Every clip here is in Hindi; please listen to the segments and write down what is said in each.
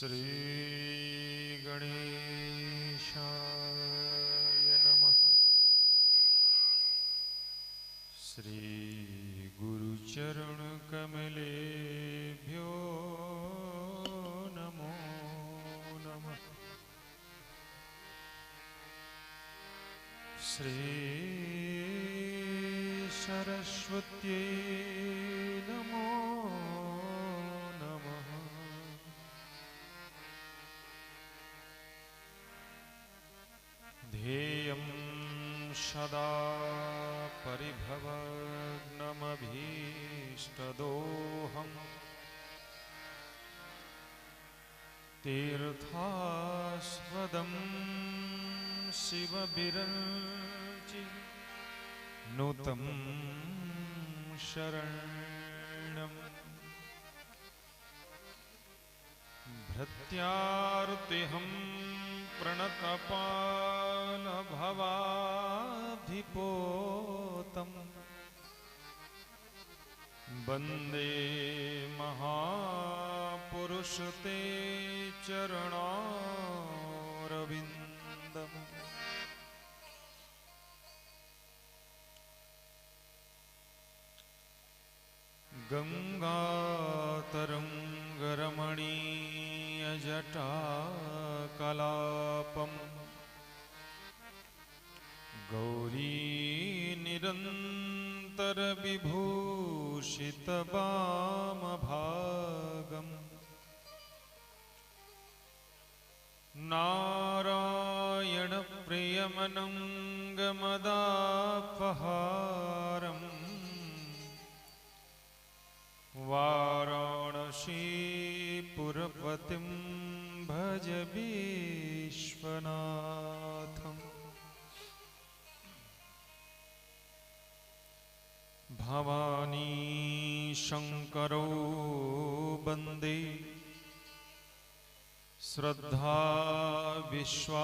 श्री गणेशाय नमः। श्री गुरुचरण कमलेभ्यो नमो नमः। श्री सरस्वत्यै नमो नमः। ध्येयं सदा परिभवग्नमभीष्टदोहम् तीर्थास्पदं शिवविरञ्चि नूतं शरणं भृत्यार्तिहं प्रणतपालभवाधिपोतम् वन्दे महापुरुष ते चरणारविन्दम्। गङ्गातरङ्गरमणीयजटाकलापम् गौरीनिरन्तरविभूषितवामभागम् नारायणप्रियमनङ्गमदापहारम् वाराणसीपुरपतिं भज विश्वनाथम्। भवानी शंकरो वन्दे श्रद्धा विश्वासरूपिणौ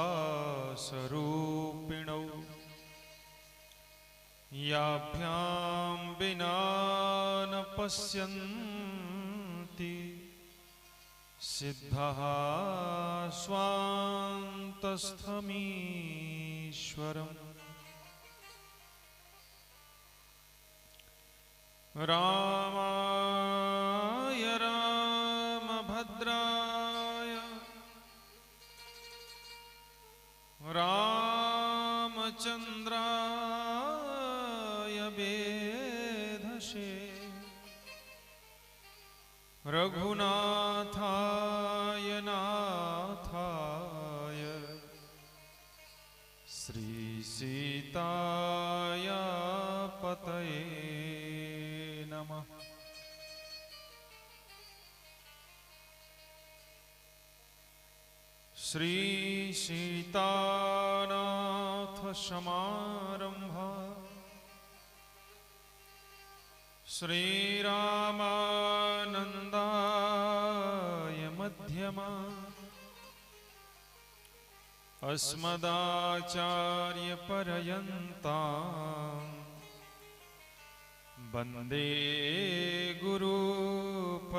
याभ्यां विना न पश्यन्ति सिद्धः स्वान्तस्थमीश्वरम्। रामाय रामभद्राय रामचन्द्राय वेधसे रघुनाथाय नाथाय श्रीसीताय पतये नमः। श्री सीतानाथ समारंभा श्रीरामानन्दाय मध्यमा अस्मदाचार्यपर्यन्ता वन्दे गुरुपरम्परा।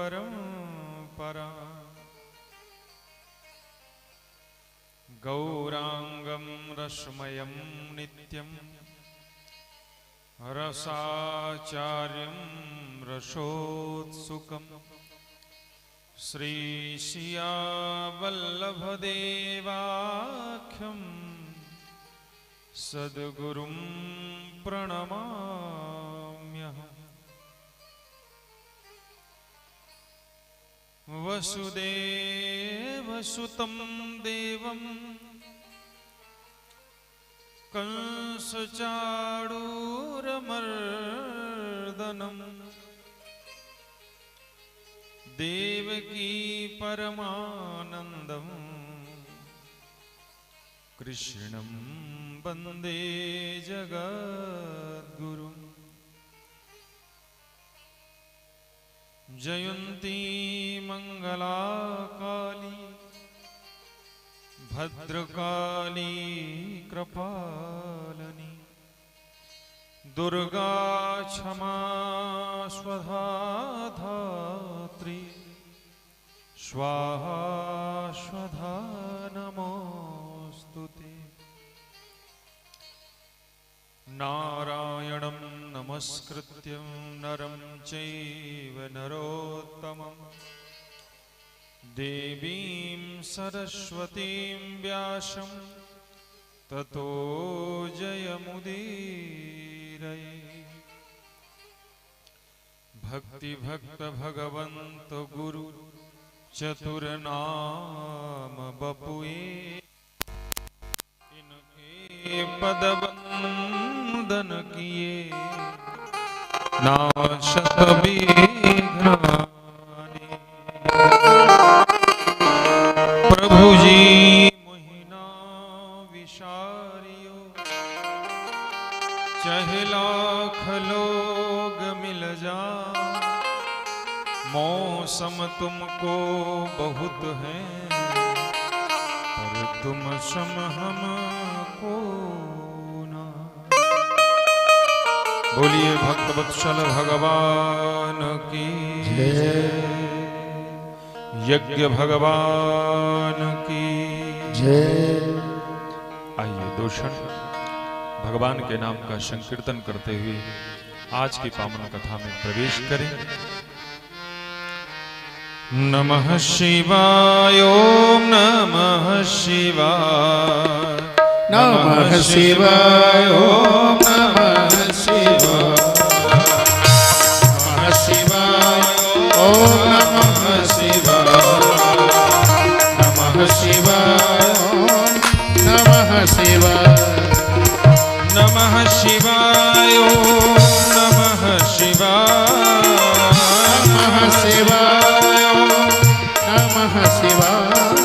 गौरांगं रसमयं नित्यं रसाचार्यं रसोत्सुकं श्रीशियावल्लभदेवाख्यं सद्गुरुं प्रणमाम्यहम्। वसुदेवसुतं देवं कंसचाणूरमर्दनं देवकी परमानन्दं कृष्णं वन्दे जगद्गुरुम्। जयन्ती मंगला काली भद्रकाली कृपालिनी दुर्गा क्षमा स्वधा धात्री स्वाहा स्वधा नमोस्तुते। नारायणं नमस्कृत्यं नरं चैव नरोत्तमं देवीं सरस्वतीं व्यासं ततो जयमुदीरये। भक्ति भक्त भगवंत गुरु चतुरनाम बपुए, इनके पद वंदन किए नाशत विघ्नानि। प्रभु जी मोहिना विसारियो, चाहे लाख लोग मिल जा, मौसम तुमको बहुत है पर तुम सम हमको ना। बोलिए भक्त वत्सल भगवान की जय, यज्ञ भगवान की जय। आइए दो क्षण भगवान के नाम का संकीर्तन करते हुए आज की पावन कथा में प्रवेश करें। नमः शिवाय ओम नमः शिवाय, नमः शिवाय ओम नमः शिवाय, नमः शिवाय ओम नमः शिवाय, नमः शिवाय ओम नमः शिवाय, नमः शिवाय ओम नमः शिवाय, नमः शिवाय नमः शिवाय,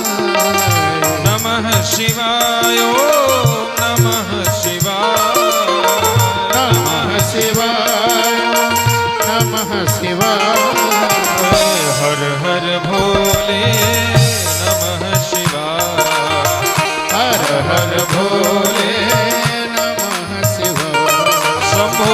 नमः शिवाय ओम नमः शिवाय, नमः शिवाय नमः शिवाय। हर हर भोले नमः शिवाय, हर हर भोले नमः शिवाय। शंभो।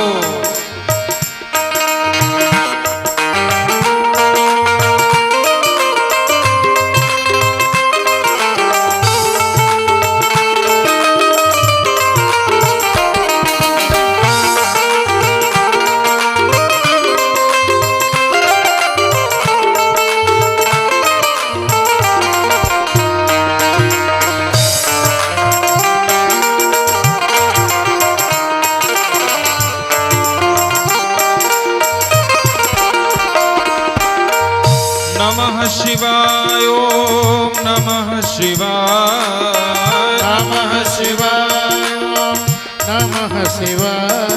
नमः शिवाय ओम नमः शिवाय, नमः शिवाय ओम नमः शिवाय।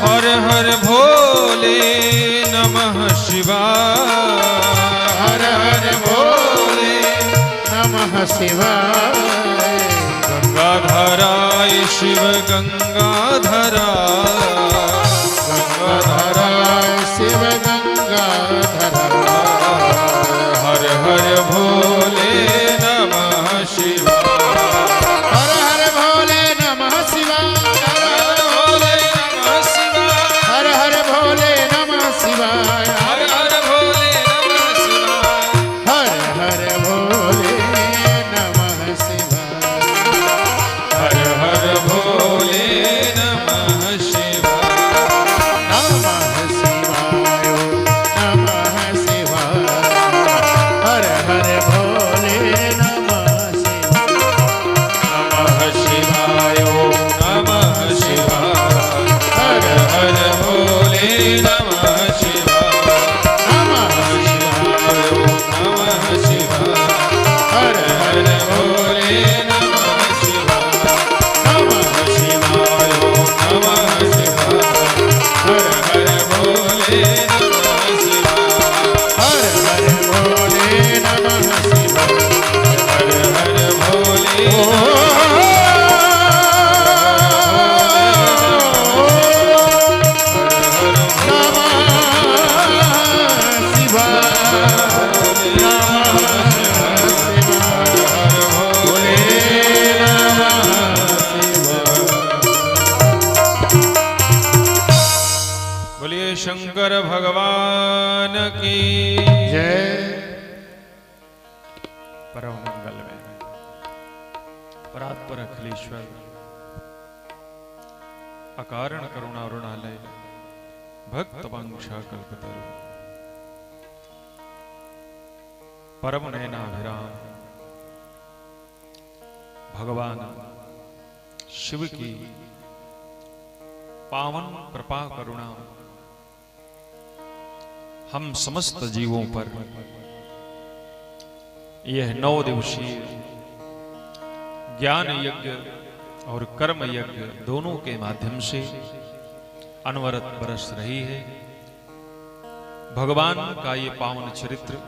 हर हर भोले नमः शिवाय, हर हर भोले नमः शिवाय। गंगाधराय शिव गंगाधरा, गंगाधराय शिव गंगाधरा। हर हर भोले नमः शिवाय, हर हर भोले नमः शिवाय, हर हर भोले नमः शिवाय, हर हर भोले नमः शिवाय, हर हर भोले नमः शिवाय, हर हर भोले हर हर भोले नमः शिवाय। नमः शिवाय नमः शिवाय, हर हर भोले नमः शिवाय। नमः शिवाय नमः शिवाय, हर हर भोले नमः शिवाय, नमः शिवाय नमः शिवाय, हर हर भोले नमः शिवाय, नमः शिवाय नमः शिवाय, हर हर भोले नमः शिवाय, हर हर भोले नमः शिवाय। हर हर भोले शंकर भगवान की जय। परात्पर अखिलेश्वर, अकारण करुणारुणालय, भक्त वांछा कल्पतरु, परम नयनाभिराम भगवान शिव की पावन कृपा करुणा हम समस्त जीवों पर यह 9 दिवसीय ज्ञान यज्ञ और कर्म यज्ञ दोनों के माध्यम से अनवरत बरस रही है। भगवान का ये पावन चरित्र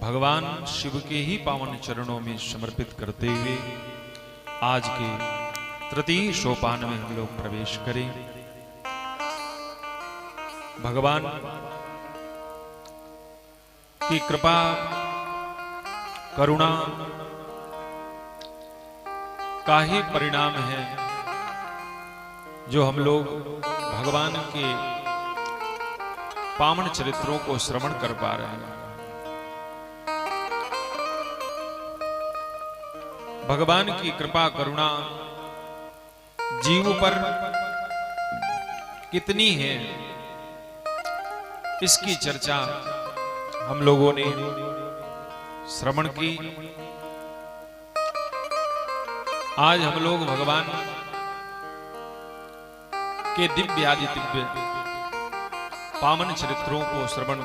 भगवान शिव के ही पावन चरणों में समर्पित करते हुए आज के तृतीय सोपान में हम लोग प्रवेश करें। भगवान की कृपा करुणा का ही परिणाम है जो हम लोग भगवान के पावन चरित्रों को श्रवण कर पा रहे हैं। भगवान की कृपा करुणा जीव पर कितनी है, इसकी चर्चा हम लोगों ने श्रवण की। आज हम लोग भगवान के दिव्य आदि दिव्य पावन चरित्रों को श्रवण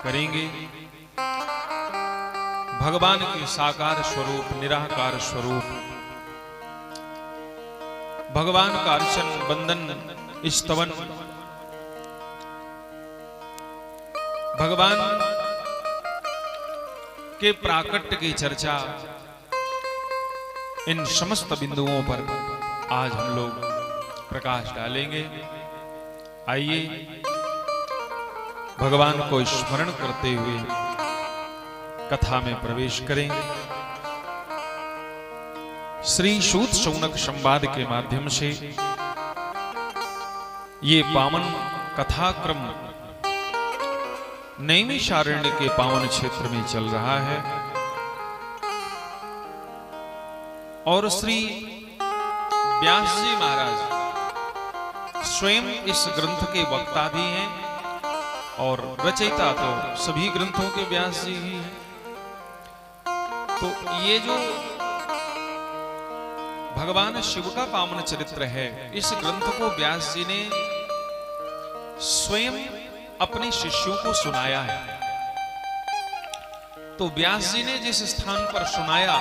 करेंगे। भगवान के साकार स्वरूप, निराकार स्वरूप, भगवान का अर्चन, वंदन, स्तवन, भगवान के प्राकट्य की चर्चा, इन समस्त बिंदुओं पर आज हम लोग प्रकाश डालेंगे। आइए भगवान को स्मरण करते हुए कथा में प्रवेश करें। श्री सूत शौनक संवाद के माध्यम से ये पावन कथा क्रम नैमिषारण्य के पावन क्षेत्र में चल रहा है और श्री व्यास जी महाराज स्वयं इस ग्रंथ के वक्ता भी हैं और रचयिता तो सभी ग्रंथों के व्यास जी ही हैं। तो ये जो भगवान शिव का पावन चरित्र है, इस ग्रंथ को व्यास जी ने स्वयं अपने शिष्यों को सुनाया है। तो व्यास जी ने जिस स्थान पर सुनाया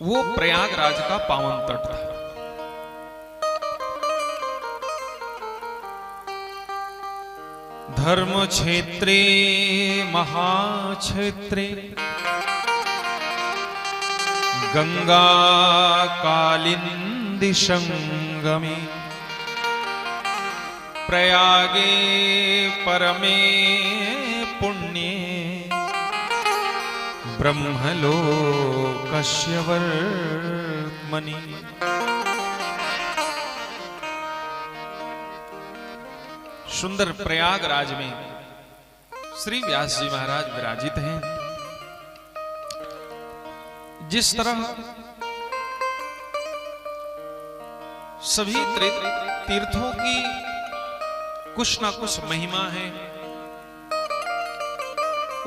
वो प्रयागराज का पावन तट था। धर्म क्षेत्रे महाक्षेत्रे गंगा कालिंदी संगमे प्रयागे परमे पुण्ये ब्रह्मलोकस्य वर्त्मनि। सुंदर प्रयागराज में श्री व्यास जी महाराज विराजित हैं। जिस तरह सभी तीर्थों की कुछ ना कुछ महिमा है,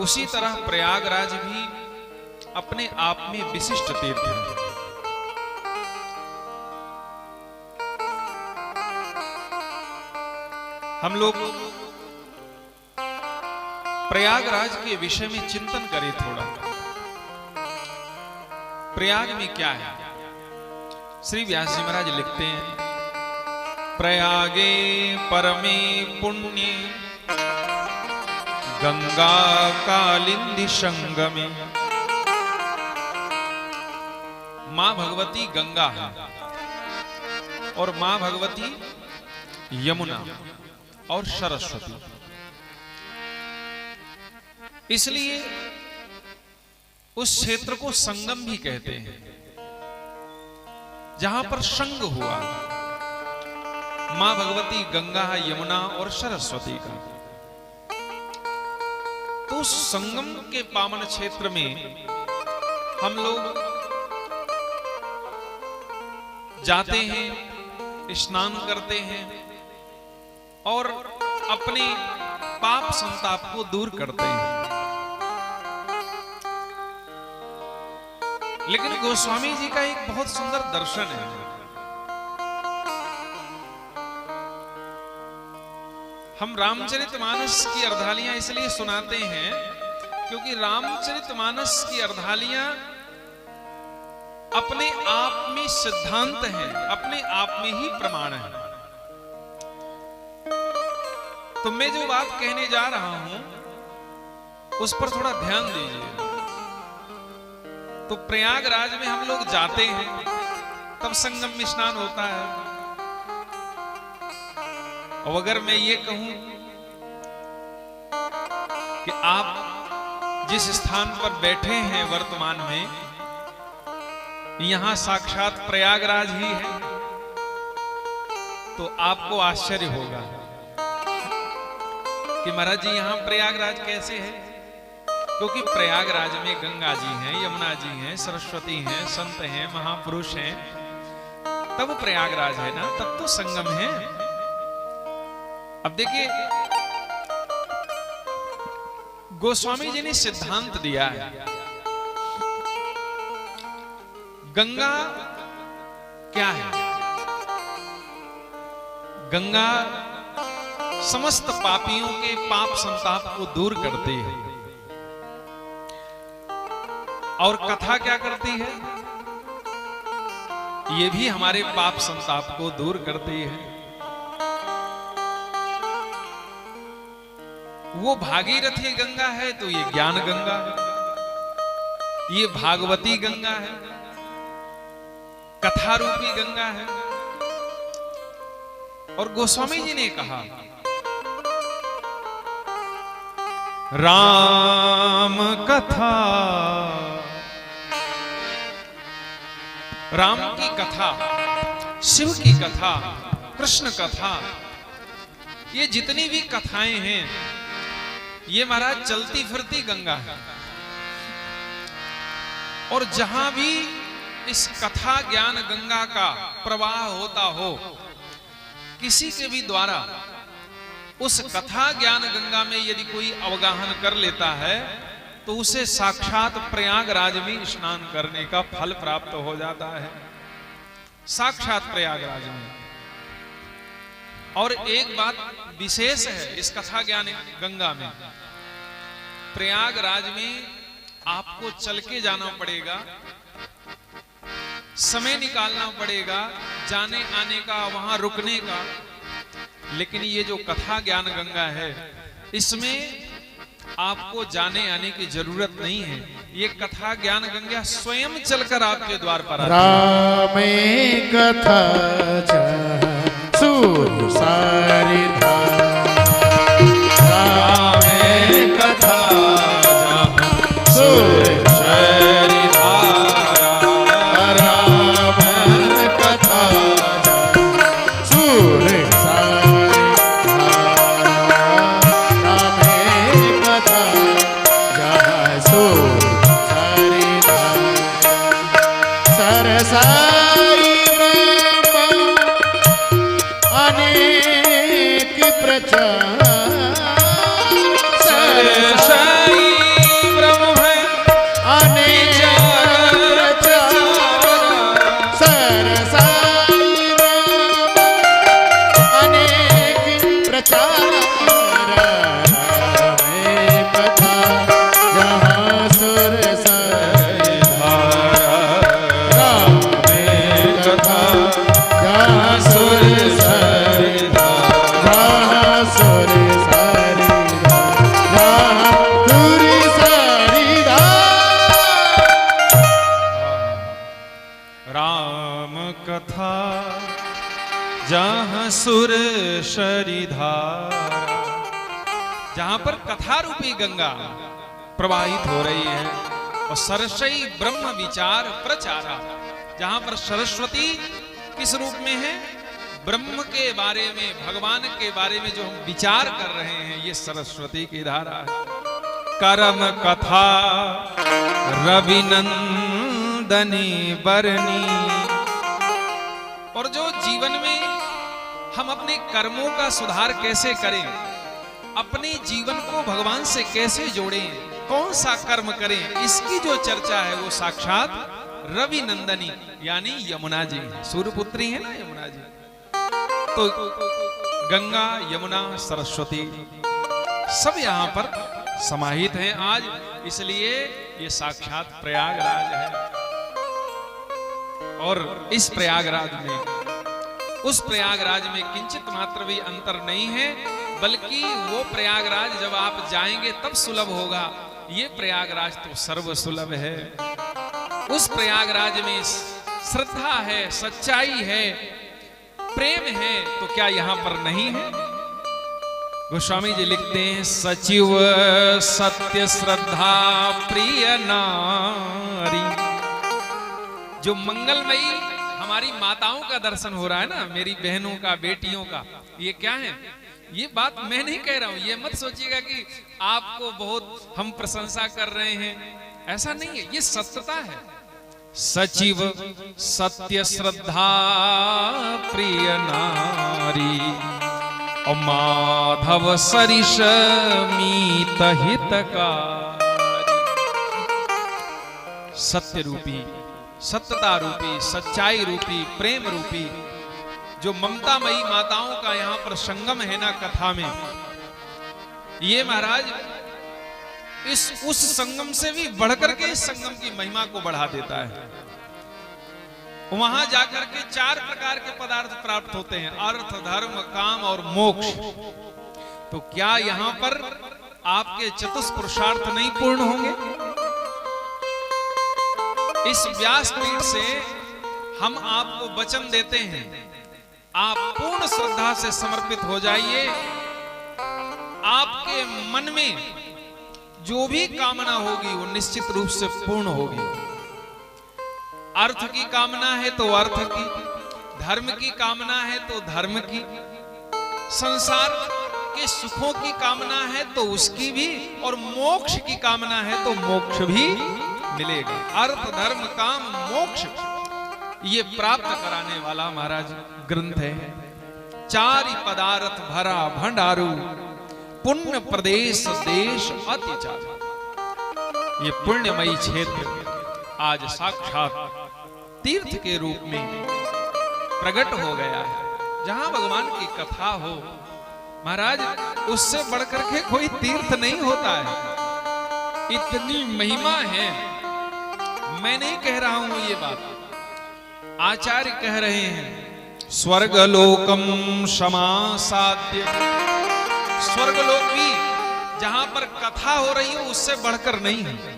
उसी तरह प्रयागराज भी अपने आप में विशिष्ट तीर्थ है। हम लोग प्रयागराज के विषय में चिंतन करें थोड़ा। प्रयाग में क्या है? श्री व्यास जी महाराज लिखते हैं, प्रयागे परमे पुण्ये गंगा कालिंदी संगमे। मां भगवती गंगा है और मां भगवती यमुना और सरस्वती, इसलिए उस क्षेत्र को संगम भी कहते हैं, जहां पर संग हुआ मां भगवती गंगा, यमुना और सरस्वती का। तो उस संगम के पावन क्षेत्र में हम लोग जाते हैं, स्नान करते हैं और अपने पाप संताप को दूर करते हैं। लेकिन गोस्वामी जी का एक बहुत सुंदर दर्शन है। हम रामचरितमानस की अर्धालियां इसलिए सुनाते हैं क्योंकि रामचरितमानस की अर्धालियां अपने आप में सिद्धांत हैं, अपने आप में ही प्रमाण है। तो मैं जो बात कहने जा रहा हूं उस पर थोड़ा ध्यान दीजिए। तो प्रयागराज में हम लोग जाते हैं, तब संगम में स्नान होता है। और अगर मैं ये कहूं कि आप जिस स्थान पर बैठे हैं वर्तमान में, यहां साक्षात प्रयागराज ही है, तो आपको आश्चर्य होगा कि महाराज जी यहां प्रयागराज कैसे है। क्योंकि प्रयागराज में गंगा जी हैं, यमुना जी हैं, सरस्वती हैं, संत हैं, महापुरुष हैं, तब प्रयागराज है ना, तब तो संगम है। अब देखिए गोस्वामी जी ने सिद्धांत दिया है। गंगा क्या है? गंगा समस्त पापियों के पाप संताप को दूर करती है। और कथा क्या करती है? ये भी हमारे पाप संताप को दूर करती है। वो भागीरथी गंगा है तो ये ज्ञान गंगा है, ये भागवती गंगा है, कथा रूपी गंगा है। और गोस्वामी जी ने कहा राम कथा, राम की कथा, शिव की कथा, कृष्ण कथा, ये जितनी भी कथाएं हैं ये महाराज चलती फिरती गंगा है। और जहां भी इस कथा ज्ञान गंगा का प्रवाह होता हो, किसी के भी द्वारा उस कथा ज्ञान गंगा में यदि कोई अवगाहन कर लेता है तो उसे साक्षात प्रयागराज में स्नान करने का फल प्राप्त हो जाता है, साक्षात प्रयागराज में। और एक बात विशेष है इस कथा ज्ञान गंगा में, प्रयागराज में आपको चल के जाना पड़ेगा, समय निकालना पड़ेगा जाने आने का, वहां रुकने का। लेकिन ये जो कथा ज्ञान गंगा है इसमें आपको जाने आने की जरूरत नहीं है। ये कथा ज्ञान गंगा स्वयं चलकर आपके द्वार पर आती है। रामे कथा सारी रामे कथा सुर शरीधारा, जहां पर कथा रूपी गंगा प्रवाहित हो रही है, और सरसई ब्रह्म विचार प्रचारा, जहां पर सरस्वती किस रूप में है? ब्रह्म के बारे में, भगवान के बारे में जो हम विचार कर रहे हैं, ये सरस्वती की धारा है। करम कथा रविनंदन नंदनी बरनी। और जो जीवन में हम अपने कर्मों का सुधार कैसे करें, अपने जीवन को भगवान से कैसे जोड़ें, कौन सा कर्म करें, इसकी जो चर्चा है वो साक्षात रवि नंदनी यानी यमुना जी, सूर्यपुत्री है ना यमुना जी। तो गंगा यमुना सरस्वती सब यहाँ पर समाहित हैं आज, इसलिए ये साक्षात प्रयागराज है। और इस प्रयागराज में, उस प्रयागराज में किंचित मात्र भी अंतर नहीं है, बल्कि वो प्रयागराज जब आप जाएंगे तब सुलभ होगा, ये प्रयागराज तो सर्व सुलभ है। उस प्रयागराज में श्रद्धा है, सच्चाई है, प्रेम है, तो क्या यहां पर नहीं है? गोस्वामी जी लिखते हैं, सचिव सत्य श्रद्धा प्रिय नारी। जो मंगलमयी हमारी माताओं का दर्शन हो रहा है ना, मेरी बहनों का, बेटियों का, ये क्या है? ये बात मैं नहीं कह रहा हूं, ये मत सोचिएगा कि आपको बहुत हम प्रशंसा कर रहे हैं, ऐसा नहीं है, ये सत्यता है। सचिव सत्य श्रद्धा प्रिय नारी और माधव सरिष मीत हितकारी। सत्य रूपी, सत्यता रूपी, सच्चाई रूपी, प्रेम रूपी जो ममतामयी माताओं का यहाँ पर संगम है ना कथा में, ये महाराज उस संगम से भी बढ़कर के इस संगम की महिमा को बढ़ा देता है। वहां जाकर के 4 प्रकार के पदार्थ प्राप्त होते हैं, अर्थ, धर्म, काम और मोक्ष। तो क्या यहां पर आपके चतुष्पुरुषार्थ नहीं पूर्ण होंगे? इस व्यासपीठ से हम आपको वचन देते हैं, आप पूर्ण श्रद्धा से समर्पित हो जाइए। आपके मन में जो भी कामना होगी वो निश्चित रूप से पूर्ण होगी। अर्थ की कामना है तो अर्थ की, धर्म की कामना है तो धर्म की, संसार के सुखों की कामना है तो उसकी भी, और मोक्ष की कामना है तो मोक्ष भी मिलेगा। अर्थ, धर्म, काम, मोक्ष ये प्राप्त कराने वाला महाराज ग्रंथ है। 4 पदार्थ भरा भंडारू, पुण्य प्रदेश देश अति चारा। ये पुण्यमयी क्षेत्र आज साक्षात तीर्थ के रूप में प्रकट हो गया है। जहां भगवान की कथा हो महाराज, उससे बढ़कर के कोई तीर्थ नहीं होता है। इतनी महिमा है। मैं नहीं कह रहा हूं ये बात, आचार्य कह रहे हैं। स्वर्गलोकम समासाद्य, स्वर्गलोक भी जहां पर कथा हो रही हो उससे बढ़कर नहीं है।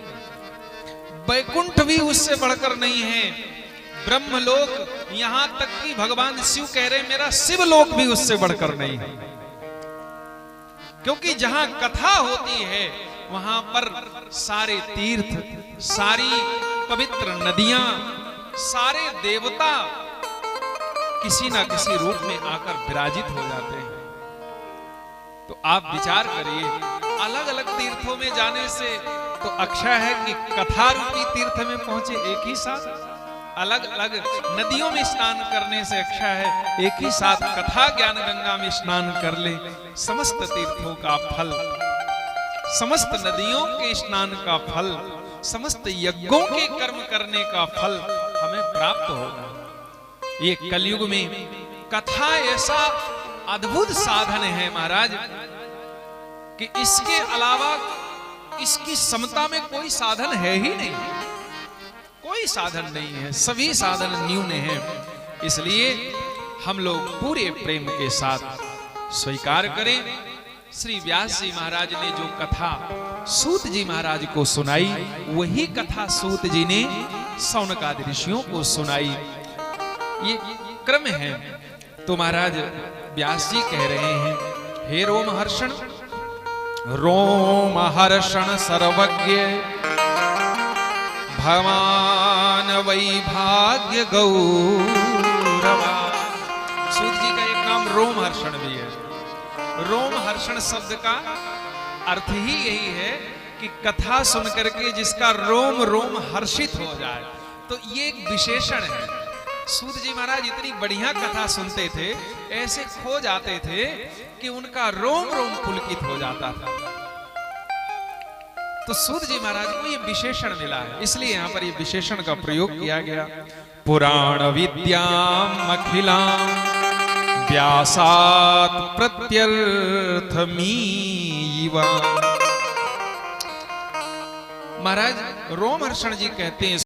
वैकुंठ भी उससे बढ़कर नहीं है। ब्रह्मलोक, यहां तक कि भगवान शिव कह रहे मेरा शिवलोक भी उससे बढ़कर नहीं है। क्योंकि जहां कथा होती है वहां पर सारे तीर्थ, सारी पवित्र नदियां, सारे देवता किसी ना किसी रूप में आकर विराजित हो जाते हैं। तो आप विचार करिए, अलग अलग तीर्थों में जाने से तो अच्छा है कि कथा रूपी तीर्थ में पहुंचे एक ही साथ। अलग अलग नदियों में स्नान करने से अच्छा है एक ही साथ कथा ज्ञान गंगा में स्नान कर ले। समस्त तीर्थों का फल, समस्त नदियों के स्नान का फल, समस्त यज्ञों के कर्म करने का फल हमें प्राप्त होगा। ये कलयुग में कथा ऐसा अद्भुत साधन है महाराज कि इसके अलावा इसकी समता में कोई साधन है ही नहीं। कोई साधन नहीं है, सभी साधन न्यून हैं। इसलिए हम लोग पूरे प्रेम के साथ स्वीकार करें। श्री व्यास जी महाराज ने जो कथा सूत जी महाराज को सुनाई, वही कथा सूत जी ने शौनकादि ऋषियों को सुनाई। ये क्रम है। तो महाराज व्यास जी कह रहे हैं, हे रोमहर्षण, रोमहर्षण सर्वज्ञ भगवान वैभाग्य गौरवा। सूत जी का एक नाम रोमहर्षण भी है। रोमहर्षण शब्द का अर्थ ही यही है कि कथा सुनकर के जिसका रोम रोम हर्षित हो जाए। तो ये एक विशेषण है। सूत जी महाराज इतनी बढ़िया कथा सुनते थे, ऐसे खो जाते थे कि उनका रोम रोम पुलकित हो जाता था। तो सूत जी महाराज को ये विशेषण मिला है, इसलिए यहां पर ये विशेषण का प्रयोग किया गया। पुराण विद्याम अखिलाम व्यासात प्रत्यर्थमीवा। महाराज रोमहर्षण जी कहते हैं